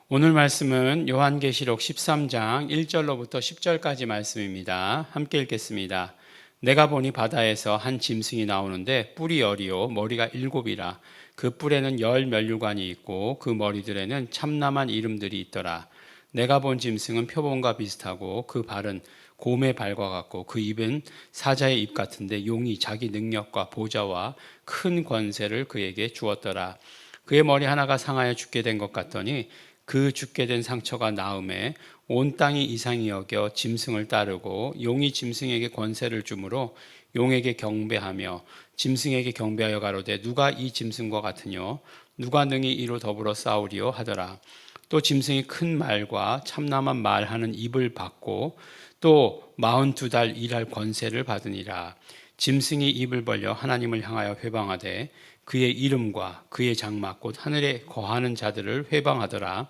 오늘 말씀은 요한계시록 13장 1절로부터 10절까지 말씀입니다. 함께 읽겠습니다. 내가 보니 바다에서 한 짐승이 나오는데 뿔이 여리요 머리가 7이라. 그 뿔에는 10면류관이 있고 그 머리들에는 참남한 이름들이 있더라. 내가 본 짐승은 표범과 비슷하고 그 발은 곰의 발과 같고 그 입은 사자의 입 같은데 용이 자기 능력과 보좌와 큰 권세를 그에게 주었더라. 그의 머리 하나가 상하여 죽게 된 것 같더니 그 죽게 된 상처가 나음에 온 땅이 이상히 여겨 짐승을 따르고 용이 짐승에게 권세를 주므로 용에게 경배하며 짐승에게 경배하여 가로되 누가 이 짐승과 같으뇨 누가 능히 이로 더불어 싸우리요 하더라. 또 짐승이 큰 말과 참남한 말하는 입을 받고 또 42달 일할 권세를 받으니라. 짐승이 입을 벌려 하나님을 향하여 회방하되 그의 이름과 그의 장막 곧 하늘에 거하는 자들을 회방하더라.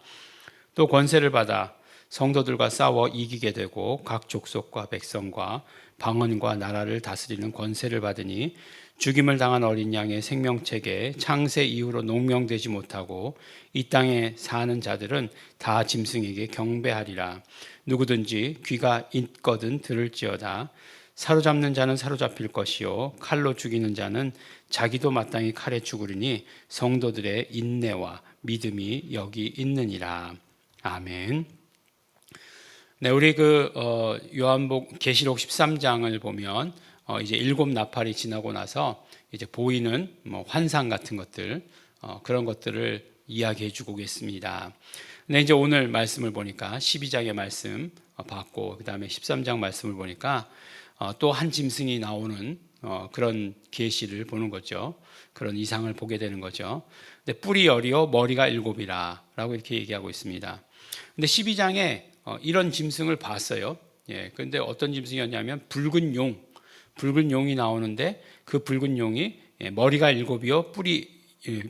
또 권세를 받아 성도들과 싸워 이기게 되고 각 족속과 백성과 방언과 나라를 다스리는 권세를 받으니 죽임을 당한 어린 양의 생명책에 창세 이후로 농명되지 못하고 이 땅에 사는 자들은 다 짐승에게 경배하리라. 누구든지 귀가 있거든 들을지어다. 사로잡는 자는 사로잡힐 것이요 칼로 죽이는 자는 자기도 마땅히 칼에 죽으리니 성도들의 인내와 믿음이 여기 있느니라. 아멘. 네, 우리 요한복 계시록 13장을 보면 이제 7 나팔이 지나고 나서 이제 보이는 환상 같은 것들 그런 것들을 이야기해 주고 계십니다. 근데 이제 오늘 말씀을 보니까 12장의 말씀 봤고 그다음에 13장 말씀을 보니까 또 한 짐승이 나오는 그런 계시를 보는 거죠. 그런 이상을 보게 되는 거죠. 근데 뿔이 여리요 머리가 7이라 라고 이렇게 얘기하고 있습니다. 근데 12장에 이런 짐승을 봤어요. 예, 근데 어떤 짐승이었냐면 붉은 용이 나오는데 그 붉은 용이 머리가 7이요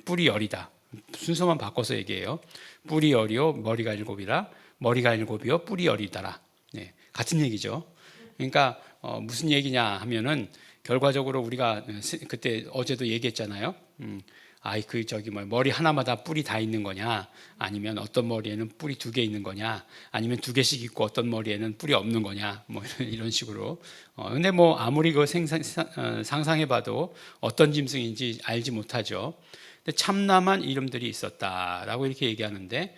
뿔이 열이다. 순서만 바꿔서 얘기해요. 뿔이 열이요 머리가 7이라. 머리가 7이요 뿔이 열이다라. 예, 같은 얘기죠. 그러니까 무슨 얘기냐 하면은 결과적으로 우리가 그때 어제도 얘기했잖아요. 머리 하나마다 뿔이 다 있는 거냐, 아니면 어떤 머리에는 뿔이 2개 있는 거냐, 아니면 2개씩 있고 어떤 머리에는 뿔이 없는 거냐, 이런 식으로. 근데 아무리 상상해봐도 어떤 짐승인지 알지 못하죠. 근데 참남한 이름들이 있었다라고 이렇게 얘기하는데,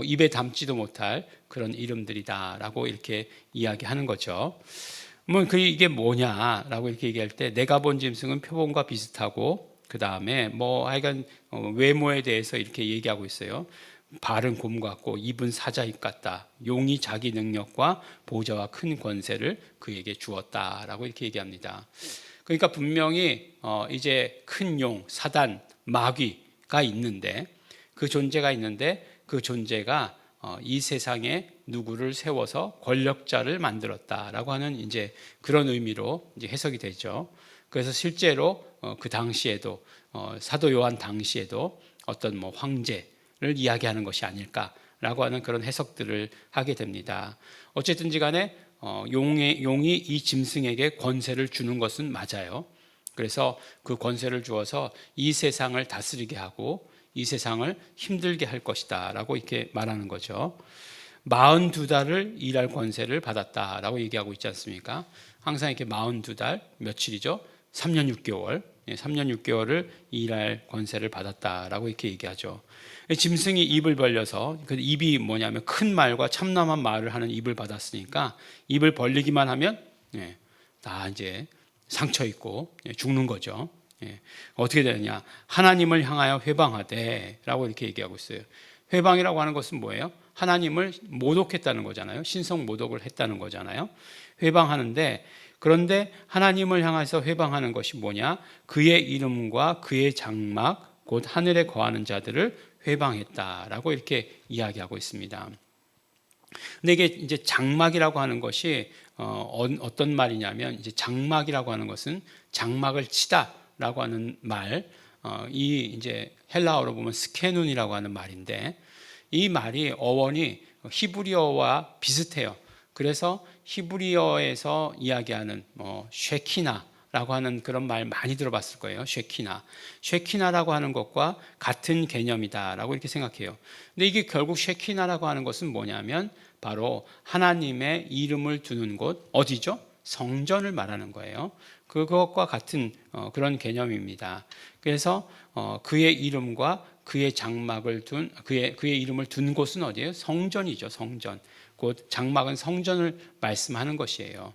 입에 담지도 못할 그런 이름들이다라고 이렇게 이야기하는 거죠. 이게 뭐냐라고 이렇게 얘기할 때 내가 본 짐승은 표범과 비슷하고 그 다음에 하여간 외모에 대해서 이렇게 얘기하고 있어요. 발은 곰 같고 입은 사자 입 같다. 용이 자기 능력과 보좌와 큰 권세를 그에게 주었다라고 이렇게 얘기합니다. 그러니까 분명히 이제 큰 용, 사단, 마귀가 있는데 그 존재가 이 세상에 누구를 세워서 권력자를 만들었다라고 하는 이제 그런 의미로 이제 해석이 되죠. 그래서 실제로 그 당시에도 사도 요한 당시에도 어떤 황제를 이야기하는 것이 아닐까라고 하는 그런 해석들을 하게 됩니다. 어쨌든지 간에 용이 이 짐승에게 권세를 주는 것은 맞아요. 그래서 그 권세를 주어서 이 세상을 다스리게 하고 이 세상을 힘들게 할 것이다 라고 이렇게 말하는 거죠. 42달을 일할 권세를 받았다라고 얘기하고 있지 않습니까? 항상 이렇게 42달 며칠이죠? 3년 6개월 3년 6개월을 일할 권세를 받았다라고 이렇게 얘기하죠. 짐승이 입을 벌려서 그 입이 뭐냐면 큰 말과 참남한 말을 하는 입을 받았으니까 입을 벌리기만 하면 다 이제 상처 입고 죽는 거죠. 어떻게 되느냐? 하나님을 향하여 회방하되 라고 이렇게 얘기하고 있어요. 회방이라고 하는 것은 뭐예요? 하나님을 모독했다는 거잖아요. 신성 모독을 했다는 거잖아요. 회방하는데 그런데 하나님을 향해서 회방하는 것이 뭐냐? 그의 이름과 그의 장막 곧 하늘에 거하는 자들을 회방했다라고 이렇게 이야기하고 있습니다. 근데 이게 이제 장막이라고 하는 것이 어떤 말이냐면 이제 장막이라고 하는 것은 장막을 치다라고 하는 말, 이 이제 헬라어로 보면 스케눈이라고 하는 말인데 이 말이 어원이 히브리어와 비슷해요. 그래서 히브리어에서 이야기하는 쉐키나라고 라고 하는 그런 말 많이 들어봤을 거예요. 쉐키나라고 하는 것과 같은 개념이다라고 이렇게 생각해요. 근데 이게 결국 쉐키나라고 하는 것은 뭐냐면 바로 하나님의 이름을 두는 곳, 어디죠? 성전을 말하는 거예요. 그것과 같은 그런 개념입니다. 그래서 그의 이름과 그의 장막을 둔 그의 이름을 둔 곳은 어디예요? 성전이죠. 성전. 곧 장막은 성전을 말씀하는 것이에요.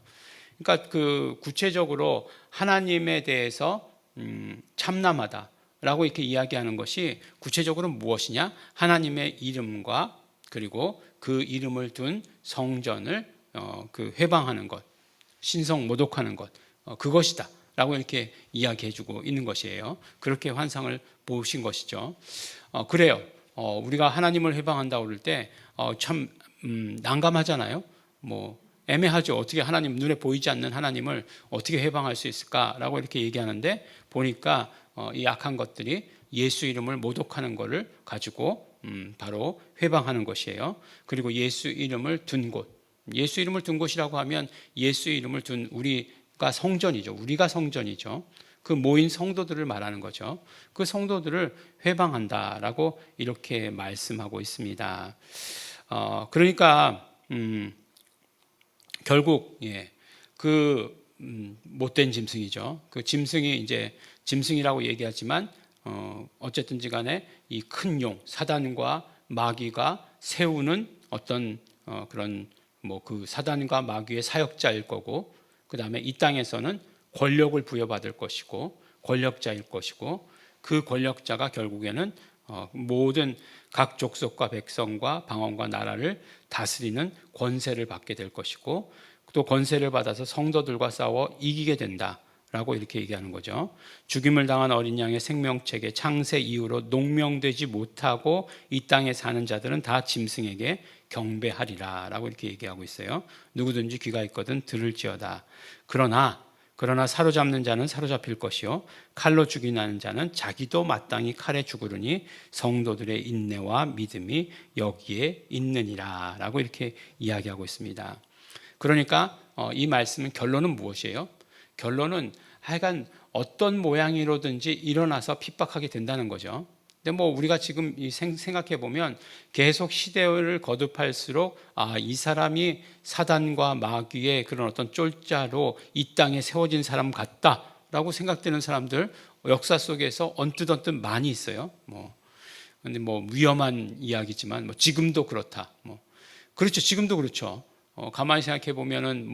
그러니까 그 구체적으로 하나님에 대해서 참남하다라고 이렇게 이야기하는 것이 구체적으로 무엇이냐? 하나님의 이름과 그리고 그 이름을 둔 성전을 그 회방하는 것, 신성 모독하는 것, 그것이다라고 이렇게 이야기해주고 있는 것이에요. 그렇게 환상을 보신 것이죠. 그래요. 우리가 하나님을 회방한다고 그럴 때 참 난감하잖아요. 뭐 애매하죠. 어떻게 하나님, 눈에 보이지 않는 하나님을 어떻게 회방할 수 있을까라고 이렇게 얘기하는데 보니까 이 악한 것들이 예수 이름을 모독하는 것을 가지고 바로 회방하는 것이에요. 그리고 예수 이름을 둔 곳, 예수 이름을 둔 곳이라고 하면 예수 이름을 둔 우리가 성전이죠. 우리가 성전이죠. 그 모인 성도들을 말하는 거죠. 그 성도들을 회방한다라고 이렇게 말씀하고 있습니다. 그러니까 결국 그 못된 짐승이죠. 그 짐승이 이제 짐승이라고 얘기하지만 어쨌든지 간에 이 큰 용 사단과 마귀가 세우는 어떤 그런 뭐 그 사단과 마귀의 사역자일 거고, 그 다음에 이 땅에서는 권력을 부여받을 것이고 권력자일 것이고, 그 권력자가 결국에는 모든 각 족속과 백성과 방언과 나라를 다스리는 권세를 받게 될 것이고, 또 권세를 받아서 성도들과 싸워 이기게 된다라고 이렇게 얘기하는 거죠. 죽임을 당한 어린 양의 생명책에 창세 이후로 농명되지 못하고 이 땅에 사는 자들은 다 짐승에게 경배하리라 라고 이렇게 얘기하고 있어요. 누구든지 귀가 있거든 들을지어다. 그러나 사로잡는 자는 사로잡힐 것이요 칼로 죽이는 자는 자기도 마땅히 칼에 죽으리니 성도들의 인내와 믿음이 여기에 있느니라 라고 이렇게 이야기하고 있습니다. 그러니까 이 말씀은 결론은 무엇이에요? 결론은 하여간 어떤 모양이로든지 일어나서 핍박하게 된다는 거죠. 근데 뭐 우리가 지금 생각해 보면 계속 시대를 거듭할수록 이 사람이 사단과 마귀의 그런 어떤 쫄자로 이 땅에 세워진 사람 같다라고 생각되는 사람들 역사 속에서 언뜻 많이 있어요. 근데 위험한 이야기지만 지금도 그렇다. 그렇죠. 지금도 그렇죠. 가만히 생각해 보면은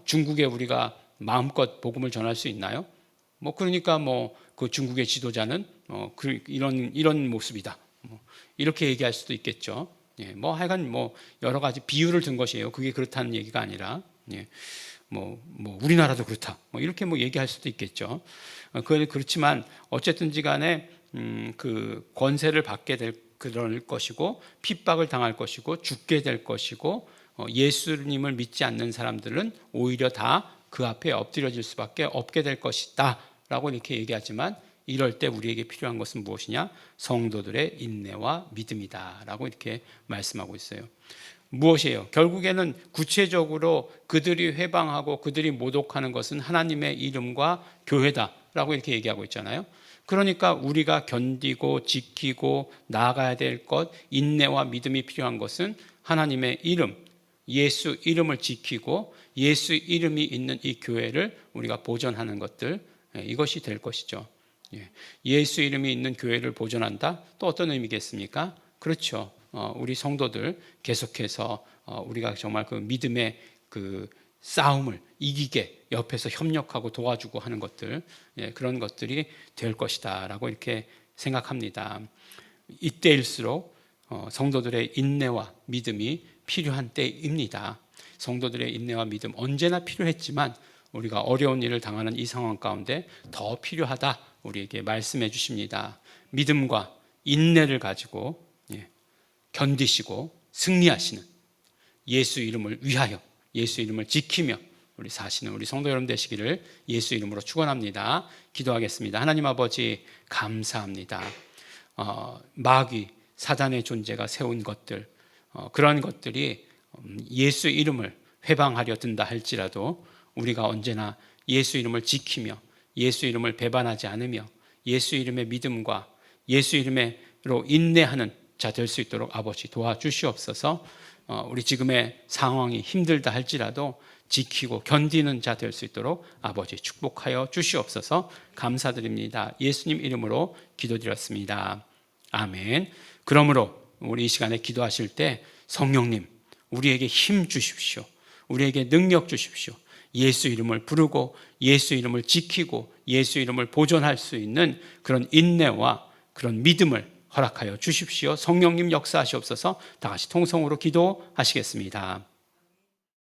중국에 우리가 마음껏 복음을 전할 수 있나요? 그러니까 그 중국의 지도자는 이런 모습이다. 이렇게 얘기할 수도 있겠죠. 하여간 여러 가지 비유를 든 것이에요. 그게 그렇다는 얘기가 아니라, 우리나라도 그렇다. 이렇게 얘기할 수도 있겠죠. 그렇지만 어쨌든지 간에 그 권세를 받게 될 그럴 것이고, 핍박을 당할 것이고, 죽게 될 것이고, 예수님을 믿지 않는 사람들은 오히려 다 그 앞에 엎드려질 수밖에 없게 될 것이다 라고 이렇게 얘기하지만, 이럴 때 우리에게 필요한 것은 무엇이냐? 성도들의 인내와 믿음이다 라고 이렇게 말씀하고 있어요. 무엇이에요? 결국에는 구체적으로 그들이 회방하고 그들이 모독하는 것은 하나님의 이름과 교회다 라고 이렇게 얘기하고 있잖아요. 그러니까 우리가 견디고 지키고 나아가야 될 것, 인내와 믿음이 필요한 것은 하나님의 이름, 예수 이름을 지키고 예수 이름이 있는 이 교회를 우리가 보존하는 것들, 이것이 될 것이죠. 예수 이름이 있는 교회를 보존한다? 또 어떤 의미겠습니까? 그렇죠. 우리 성도들 계속해서 우리가 정말 그 믿음의 그 싸움을 이기게 옆에서 협력하고 도와주고 하는 것들, 그런 것들이 될 것이다 라고 이렇게 생각합니다. 이때일수록 성도들의 인내와 믿음이 필요한 때입니다. 성도들의 인내와 믿음 언제나 필요했지만 우리가 어려운 일을 당하는 이 상황 가운데 더 필요하다 우리에게 말씀해 주십니다. 믿음과 인내를 가지고 견디시고 승리하시는 예수 이름을 위하여 예수 이름을 지키며 우리 사시는 우리 성도 여러분 되시기를 예수 이름으로 축원합니다. 기도하겠습니다. 하나님 아버지 감사합니다. 마귀 사단의 존재가 세운 것들, 그런 것들이 예수 이름을 회방하려 든다 할지라도 우리가 언제나 예수 이름을 지키며 예수 이름을 배반하지 않으며 예수 이름의 믿음과 예수 이름으로 인내하는 자 될 수 있도록 아버지 도와주시옵소서. 우리 지금의 상황이 힘들다 할지라도 지키고 견디는 자 될 수 있도록 아버지 축복하여 주시옵소서. 감사드립니다. 예수님 이름으로 기도드렸습니다. 아멘. 그러므로 우리 이 시간에 기도하실 때 성령님 우리에게 힘 주십시오. 우리에게 능력 주십시오. 예수 이름을 부르고 예수 이름을 지키고 예수 이름을 보존할 수 있는 그런 인내와 그런 믿음을 허락하여 주십시오. 성령님 역사하시옵소서. 다 같이 통성으로 기도하시겠습니다.